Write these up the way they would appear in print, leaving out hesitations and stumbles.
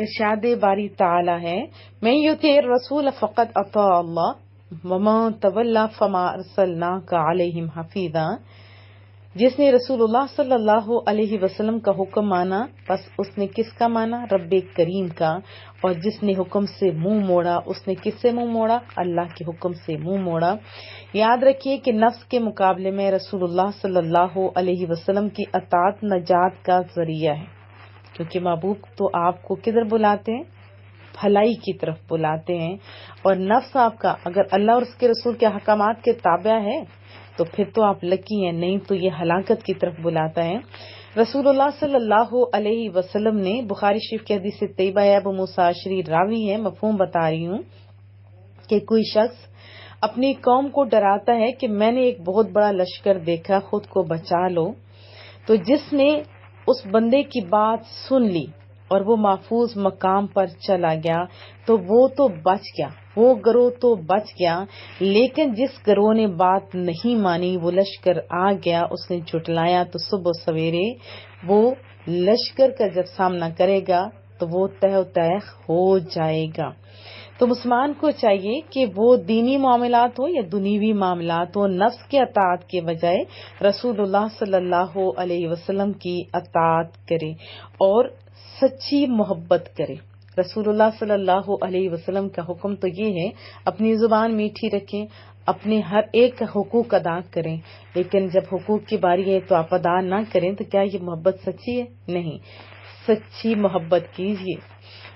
ارشاد باری تعالی ہے من یطع الرسول فقد اطاع اللہ ومن تولی فما ارسلناک علیہم حفیظا. جس نے رسول اللہ صلی اللہ علیہ وسلم کا حکم مانا بس اس نے کس کا مانا؟ رب کریم کا. اور جس نے حکم سے منہ موڑا اس نے کس سے منہ موڑا؟ اللہ کے حکم سے منہ موڑا. یاد رکھیے کہ نفس کے مقابلے میں رسول اللہ صلی اللہ علیہ وسلم کی اطاعت نجات کا ذریعہ ہے، کیونکہ محبوب تو آپ کو کدھر بلاتے ہیں؟ بھلائی کی طرف بلاتے ہیں. اور نفس آپ کا اگر اللہ اور اس کے رسول کے احکامات کے تابع ہے تو پھر تو آپ لکی ہیں، نہیں تو یہ ہلاکت کی طرف بلاتا ہے. رسول اللہ صلی اللہ علیہ وسلم نے بخاری شریف کی حدیث طیبہ ہے، ابو موسیٰ اشعری راوی ہے، مفہوم بتا رہی ہوں کہ کوئی شخص اپنی قوم کو ڈراتا ہے کہ میں نے ایک بہت بڑا لشکر دیکھا، خود کو بچا لو. تو جس نے اس بندے کی بات سن لی اور وہ محفوظ مقام پر چلا گیا تو وہ تو بچ گیا، وہ گروہ تو بچ گیا. لیکن جس گروہ نے بات نہیں مانی، وہ لشکر آ گیا، اس نے جھٹلایا، تو صبح سویرے وہ لشکر کا جب سامنا کرے گا تو وہ تہ و تیخ ہو جائے گا. تو مسلمان کو چاہیے کہ وہ دینی معاملات ہو یا دنیوی معاملات ہو، نفس کے اطاعت کے بجائے رسول اللہ صلی اللہ علیہ وسلم کی اطاعت کرے اور سچی محبت کرے. رسول اللہ صلی اللہ علیہ وسلم کا حکم تو یہ ہے اپنی زبان میٹھی رکھیں، اپنے ہر ایک کا حقوق ادا کریں، لیکن جب حقوق کی باری ہے تو آپ ادا نہ کریں تو کیا یہ محبت سچی ہے؟ نہیں، سچی محبت کیجیے.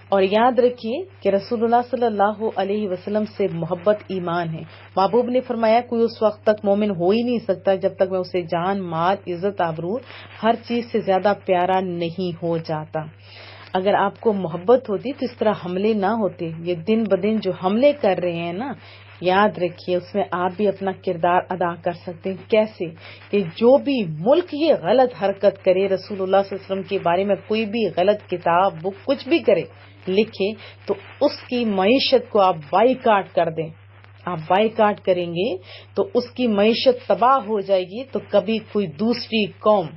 اور یاد رکھیے کہ رسول اللہ صلی اللہ علیہ وسلم سے محبت ایمان ہے. محبوب نے فرمایا کوئی اس وقت تک مومن ہو ہی نہیں سکتا جب تک میں اسے جان، مال، عزت، آبرو ہر چیز سے زیادہ پیارا نہیں ہو جاتا. اگر آپ کو محبت ہوتی تو اس طرح حملے نہ ہوتے. یہ دن بدن جو حملے کر رہے ہیں نا، یاد رکھیے اس میں آپ بھی اپنا کردار ادا کر سکتے ہیں. کیسے؟ کہ جو بھی ملک یہ غلط حرکت کرے، رسول اللہ صلی اللہ علیہ وسلم کے بارے میں کوئی بھی غلط کتاب، بک، کچھ بھی کرے، لکھے، تو اس کی معیشت کو آپ بائیکاٹ کر دیں. آپ بائیکاٹ کریں گے تو اس کی معیشت تباہ ہو جائے گی، تو کبھی کوئی دوسری قوم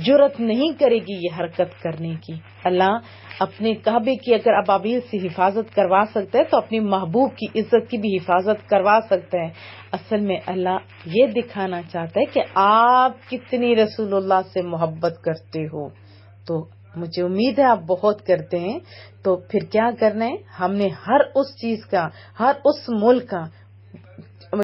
جرأت نہیں کرے گی یہ حرکت کرنے کی. اللہ اپنے کعبے کی اگر ابابیل سے حفاظت کروا سکتا ہے تو اپنی محبوب کی عزت کی بھی حفاظت کروا سکتا ہے. اصل میں اللہ یہ دکھانا چاہتا ہے کہ آپ کتنی رسول اللہ سے محبت کرتے ہو. تو مجھے امید ہے آپ بہت کرتے ہیں. تو پھر کیا کرنا ہے؟ ہم نے ہر اس چیز کا، ہر اس ملک کا